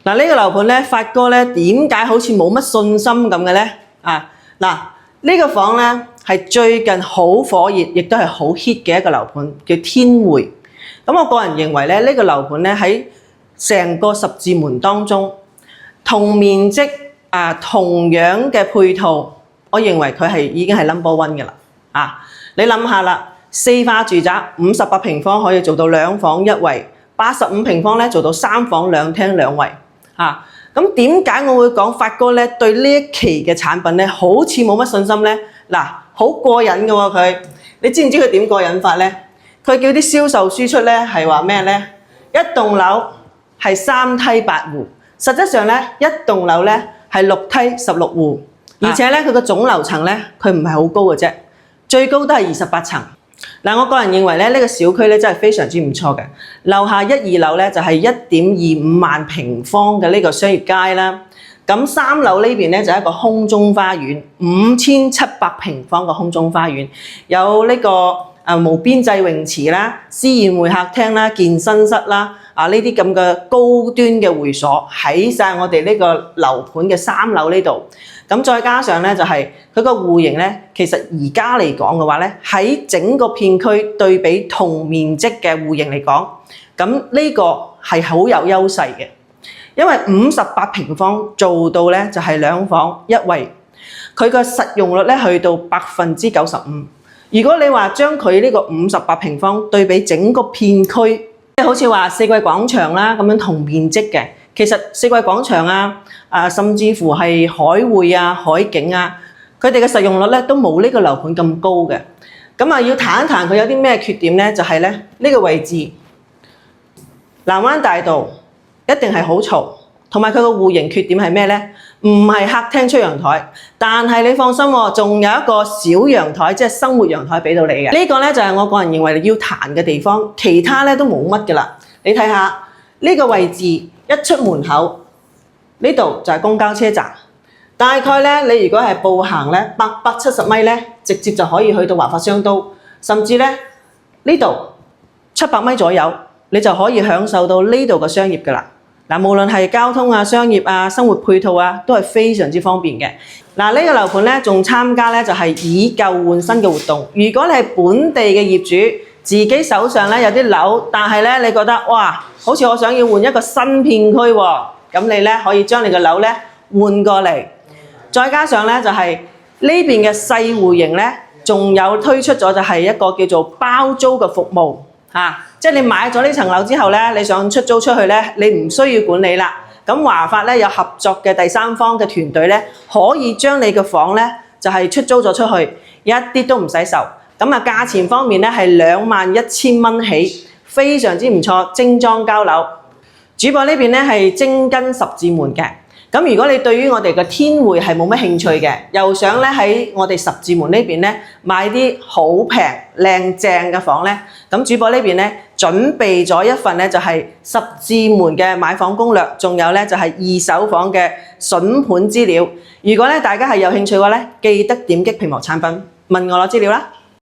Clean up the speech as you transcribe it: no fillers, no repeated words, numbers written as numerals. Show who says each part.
Speaker 1: 嗱，呢個樓盤咧，發哥咧點解好似冇乜信心咁嘅咧？呢個房咧係最近好火熱，亦都係好 hit 嘅一個樓盤，叫天匯。咁我個人認為咧，呢個樓盤咧喺成個十字門當中，同面積同樣嘅配套，我認為佢已經係 number one 嘅啦。你諗下啦，4化住宅58平方可以做到2房1衛，85平方咧做到3房2廳2衛。咁點解我會講發哥咧對呢一期嘅產品咧好似冇乜信心咧？好過癮嘅喎佢，你知唔知佢點過癮法咧？佢叫啲銷售輸出咧係話咩咧？一棟樓係3梯8戶，實質上咧一棟樓咧係6梯16戶，而且咧佢個總樓層咧佢唔係好高嘅啫，最高都係28層。我個人認為咧呢個小區咧真係非常之唔錯嘅。樓下1、2樓咧就係1.25萬平方嘅呢個商業街啦。咁3樓呢邊咧就係一個空中花園，5700平方嘅空中花園，有呢個無邊際泳池啦、私宴會客廳啦、健身室啦，呢啲咁嘅高端嘅會所喺晒我哋呢個樓盤嘅3樓呢度。咁再加上咧就係佢個戶型咧，其實而家嚟講嘅話咧，喺整個片區對比同面積嘅戶型嚟講，咁呢個係好有優勢嘅，因為58平方做到咧就係2房1衛，佢個實用率咧去到95%。如果你話將佢呢個58平方對比整個片區，即係好似話四季廣場啦咁樣同面積嘅。其實四季廣場甚至乎係海匯海景佢哋嘅實用率咧都冇呢個樓盤咁高嘅。咁要談一談佢有啲咩缺點咧？就係咧呢個位置，南灣大道一定係好嘈，同埋佢個戶型缺點係咩咧？唔係客廳出陽台，但係你放心喎，仲有一個小陽台，即係生活陽台俾到你嘅。呢個咧就係我個人認為要談嘅地方，其他咧都冇乜㗎啦。你睇下呢個位置。一出門口呢度就係公交車站，大概咧你如果係步行咧870米咧，直接就可以去到華發商都，甚至咧呢度700米左右，你就可以享受到呢度嘅商業㗎啦。無論係交通商業生活配套都係非常之方便嘅。呢個樓盤咧仲參加咧就係以舊換新嘅活動。如果你係本地嘅業主，自己手上咧有啲樓，但係咧你覺得哇，好似我想要換一個新片區喎，咁你咧可以將你嘅樓咧換過嚟，再加上咧就係呢邊嘅細戶型咧，仲有推出咗就係一個叫做包租嘅服務即係你買咗呢層樓之後咧，你想出租出去咧，你唔需要管理啦。咁華發咧有合作嘅第三方嘅團隊咧，可以將你嘅房咧就係出租咗出去，一啲都唔使受。咁價錢方面咧係21,000蚊起，非常之唔錯，精裝交樓。主播呢邊咧係精跟十字門嘅。咁如果你對於我哋嘅天匯係冇乜興趣嘅，又想咧喺我哋十字門呢邊咧買啲好平靚正嘅房咧，咁主播呢邊咧準備咗一份咧就係十字門嘅買房攻略，仲有咧就係二手房嘅筍盤資料。如果咧大家係有興趣嘅話咧，記得點擊屏幕產品問我攞資料啦。